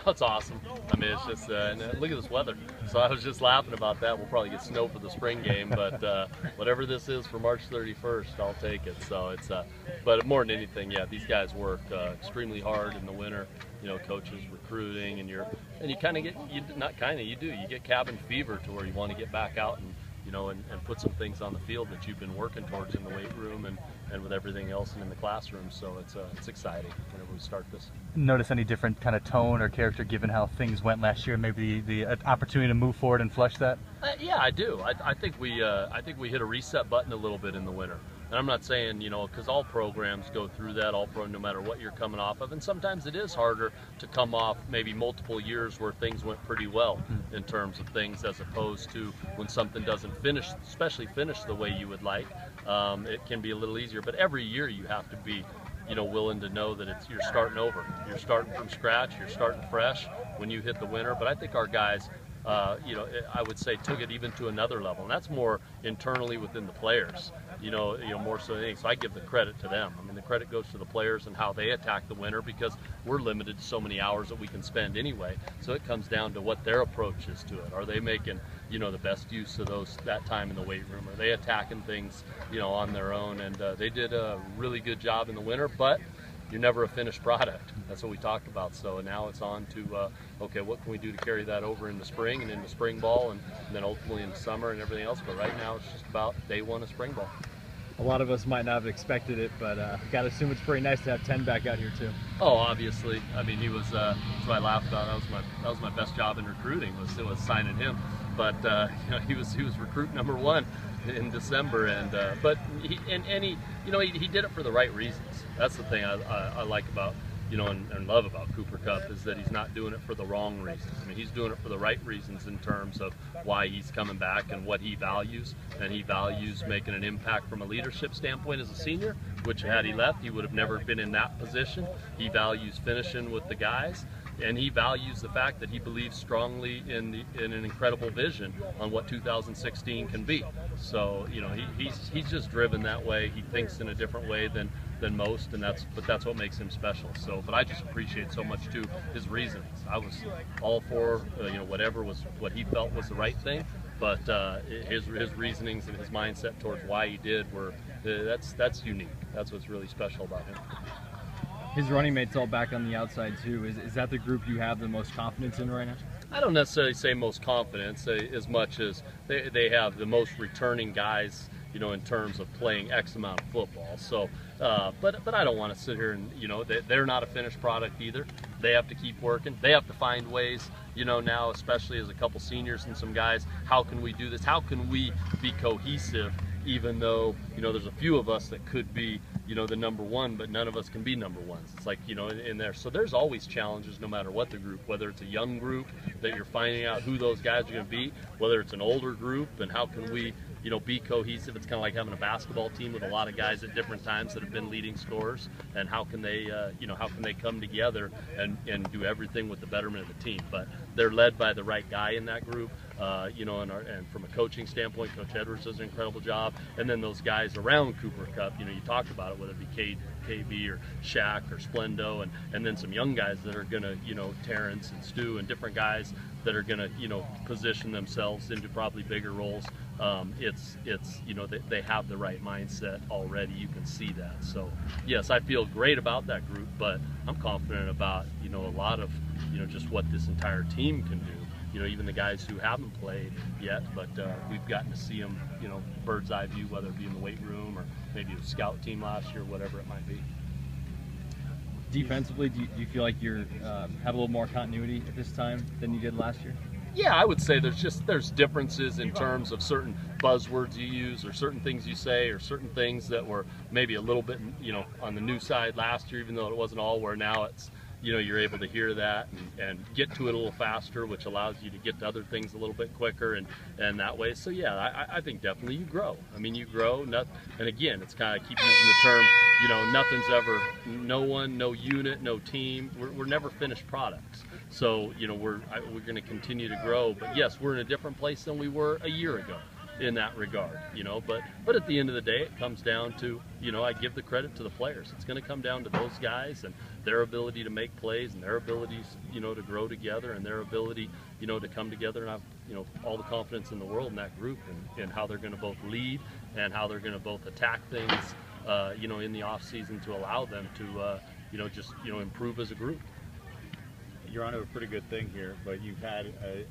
it's awesome. I mean, it's just and look at this weather. So I was just laughing about that. We'll probably get snow for the spring game, but whatever this is for March 31st, I'll take it. So it's but more than anything, yeah, these guys work extremely hard in the winter. You know, coaches recruiting, and you kind of get you get cabin fever to where you want to get back out and and put some things on the field that you've been working towards in the weight room and with everything else and in the classroom. So it's exciting whenever we start this. Notice any different kind of tone or character given how things went last year? Maybe the opportunity to move forward and flush that? Yeah, I do. I think we hit a reset button a little bit in the winter. And I'm not saying, because all programs go through that, no matter what you're coming off of. And sometimes it is harder to come off maybe multiple years where things went pretty well in terms of things, as opposed to when something doesn't finish, especially finish the way you would like. It can be a little easier. But every year you have to be willing to know that you're starting over. You're starting from scratch. You're starting fresh when you hit the winter. But I think our guys, I would say took it even to another level, and that's more internally within the players. More so than anything. So I give the credit to them. I mean, the credit goes to the players and how they attack the winter, because we're limited to so many hours that we can spend anyway. So it comes down to what their approach is to it. Are they making, the best use of that time in the weight room? Are they attacking things, on their own? And they did a really good job in the winter, but you're never a finished product. That's what we talked about. So now it's on to, okay, what can we do to carry that over in the spring and into spring ball and then ultimately in the summer and everything else. But right now it's just about day one of spring ball. A lot of us might not have expected it, but got to assume it's pretty nice to have 10 back out here too. Oh, obviously. I mean, he was, that's what I laughed about. That was my best job in recruiting, was signing him. But he was recruit number one in December, and but he did it for the right reasons. That's the thing I like about and love about Cooper Kupp, is that he's not doing it for the wrong reasons. I mean, he's doing it for the right reasons in terms of why he's coming back and what he values. And he values making an impact from a leadership standpoint as a senior, which had he left, he would have never been in that position. He values finishing with the guys. And he values the fact that he believes strongly in an incredible vision on what 2016 can be. So he's just driven that way. He thinks in a different way than most, and that's what makes him special. So, but I just appreciate so much too his reasons. I was all for whatever was what he felt was the right thing, but his reasonings and his mindset towards why he did were that's unique. That's what's really special about him. His running mates all back on the outside too. Is that the group you have the most confidence in right now? I don't necessarily say most confidence as much as they have the most returning guys, in terms of playing X amount of football. So, but I don't want to sit here and, they're not a finished product either. They have to keep working. They have to find ways, now, especially as a couple seniors and some guys, how can we do this? How can we be cohesive, even though, there's a few of us that could be, the number one, but none of us can be number ones. It's like, in there. So there's always challenges no matter what the group, whether it's a young group that you're finding out who those guys are going to be, whether it's an older group, and how can we, be cohesive. It's kind of like having a basketball team with a lot of guys at different times that have been leading scorers, and how can they, how can they come together and do everything with the betterment of the team. But they're led by the right guy in that group, and from a coaching standpoint, Coach Edwards does an incredible job. And then those guys around Cooper Kupp, you talked about it, whether it be KB or Shaq or Splendo, and then some young guys that are going to, Terrence and Stu and different guys that are going to, position themselves into probably bigger roles. They have the right mindset already. You can see that. So yes, I feel great about that group, but I'm confident about, a lot of, just what this entire team can do. Even the guys who haven't played yet, but we've gotten to see them, bird's eye view, whether it be in the weight room or maybe a scout team last year, whatever it might be. Defensively, do you feel like you have a little more continuity at this time than you did last year? Yeah, I would say there's differences in terms of certain buzzwords you use or certain things you say or certain things that were maybe a little bit, on the new side last year, even though it wasn't all, where now it's, you're able to hear that and get to it a little faster, which allows you to get to other things a little bit quicker and that way. So yeah, I think definitely you grow. I mean, you grow, and again, it's kind of keep using the term, nothing's ever, no one, no unit, no team. We're never finished products. So, we're going to continue to grow. But yes, we're in a different place than we were a year ago in that regard, but at the end of the day, it comes down to, I give the credit to the players. It's going to come down to those guys and their ability to make plays and their abilities, to grow together and their ability, to come together, and have, all the confidence in the world in that group and how they're going to both lead and how they're going to both attack things, in the off season to allow them to, just, improve as a group. You're onto a pretty good thing here, but you've had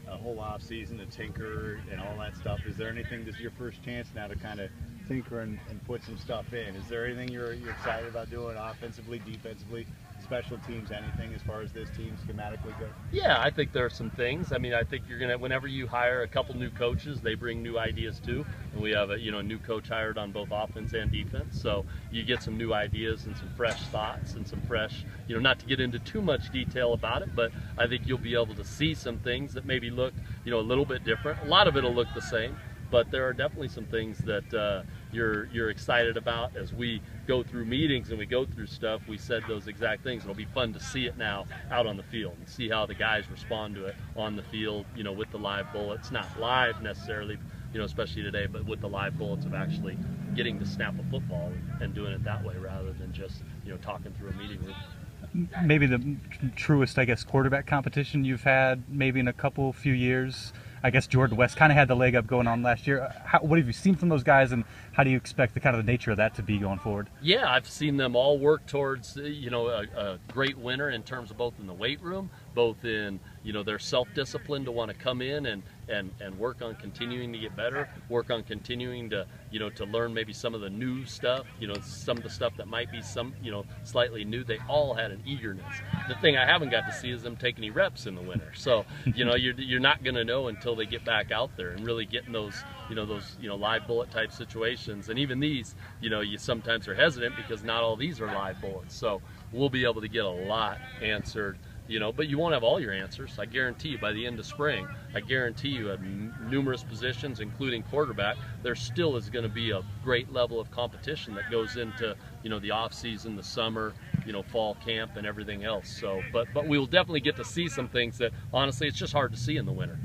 a whole off season to tinker and all that stuff. Is there anything, this is your first chance now to kind of tinker and put some stuff in? Is there anything you're excited about doing offensively, defensively, special teams, anything as far as this team schematically goes? Yeah, I think there are some things. I mean, I think you're gonna, whenever you hire a couple new coaches, they bring new ideas too. And we have a new coach hired on both offense and defense, so you get some new ideas and some fresh thoughts and some fresh, not to get into too much detail about it, but I think you'll be able to see some things that maybe look, a little bit different. A lot of it'll look the same, but there are definitely some things that you're excited about as we go through meetings and we go through stuff. We said those exact things. It'll be fun to see it now out on the field and see how the guys respond to it on the field, with the live bullets. Not live necessarily, especially today, but with the live bullets of actually getting to snap a football and doing it that way rather than just, talking through a meeting room. Maybe the truest, I guess, quarterback competition you've had maybe in a few years. I guess Jordan West kind of had the leg up going on last year. What have you seen from those guys, and how do you expect the kind of the nature of that to be going forward? Yeah, I've seen them all work towards, a great winner in terms of both in the weight room, both in, their self-discipline to want to come in and work on continuing to get better, work on continuing to, to learn maybe some of the new stuff, some of the stuff that might be slightly new. They all had an eagerness. The thing I haven't got to see is them take any reps in the winter. So, you're not going to know until they get back out there and really get in those, live bullet type situations. And even these, you sometimes are hesitant because not all these are live bullets. So we'll be able to get a lot answered. But you won't have all your answers. I guarantee you by the end of spring, I guarantee you at numerous positions, including quarterback, there still is going to be a great level of competition that goes into, the off season, the summer, fall camp and everything else. So, but we will definitely get to see some things that honestly, it's just hard to see in the winter,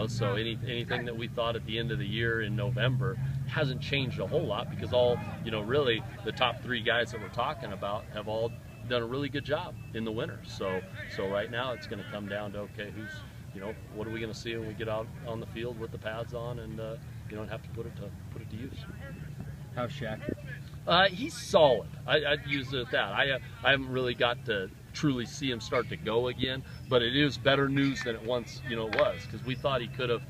so anything that we thought at the end of the year in November hasn't changed a whole lot because all, really the top three guys that we're talking about have all done a really good job in the winter. So right now it's going to come down to, okay, who's, what are we going to see when we get out on the field with the pads on and and have to put it to use. How's Shaq? He's solid. I'd use it at that. I haven't really got to truly see him start to go again, but it is better news than it once was, because we thought he could have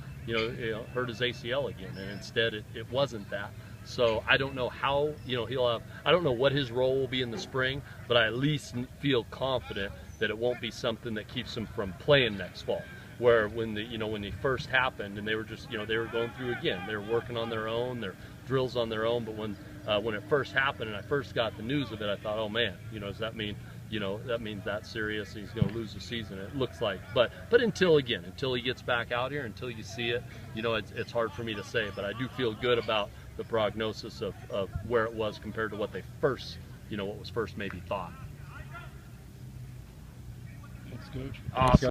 hurt his ACL again, and instead it wasn't that. So I don't know how, I don't know what his role will be in the spring, but I at least feel confident that it won't be something that keeps him from playing next fall. Where when they first happened and they were just, they were going through again, they were working on their own, their drills on their own. But when it first happened and I first got the news of it, I thought, oh man, does that mean, that means that serious and he's going to lose the season? It looks like, but until he gets back out here, until you see it, it's hard for me to say. But I do feel good about the prognosis of where it was compared to what they first, what was first maybe thought. That's good. Awesome.